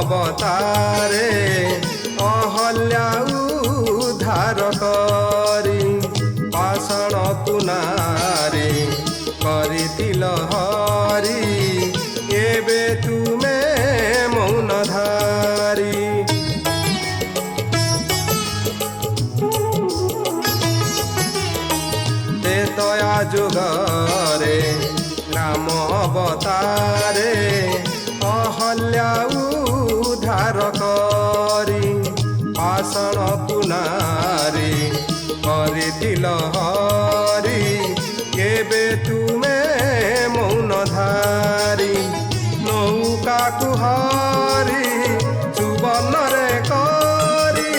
अवतारे अहल्या उद्धार करी पाषाण तुनारी करिथिल हरि एबे तुमे मौनधारी तेतया जुगरे राम अवतारे अहल्या उद्धार करी पाषाण पुनारी करिथिल हरि एबे तुमे मौनधारी नौका कुहरी सुवर्णरे करी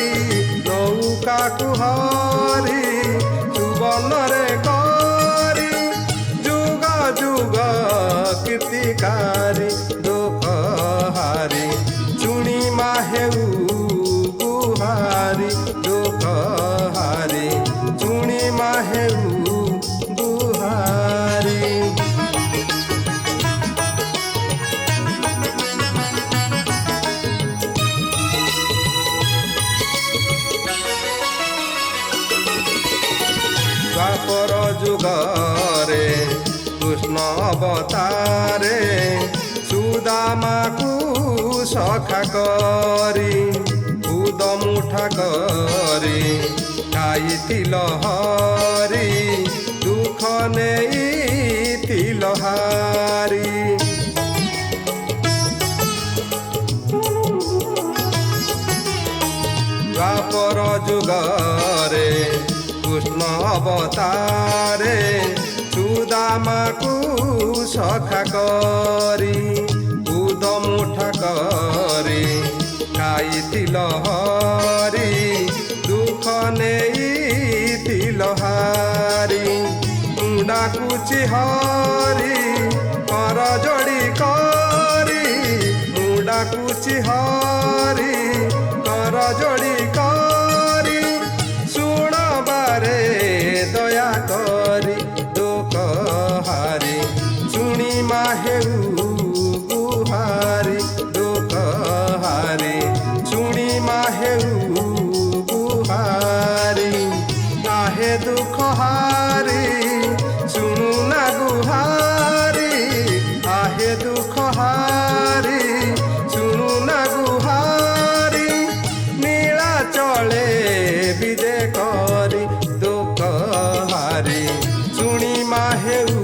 नौका कुहरी सुवर्णरे करी जुग जुग कीर्तिकारी दुखहारी चुणी माहेऊ बुहारी दुखहारी चुणी माहेऊ बुहारी द्वापर जुगरे कृष्ण अवतारे सुदामा को सखा करी खुद मुठा करी खाइथिल हरि दुख नेइथिल हारी द्वापर जुगरे कृष्ण अवतारे सुदामा को सखा करी खुद मुठा करी खाइथिल हरि दुख नेइथिल हारी डाकुची हरि कर जोड़ी करी डाकुची हरि कर जोड़ी करी शुण बारे दया करी दुखहारी चुणी माहेऊ बुहारी दुखहारी चुणी माहेऊ बुहारी काहे दुखहारी सुनु ना गुहारी आहे दुखहारी सुनु ना गुहारी नीला चले विदे करी दुखहारी चुणी माहेऊ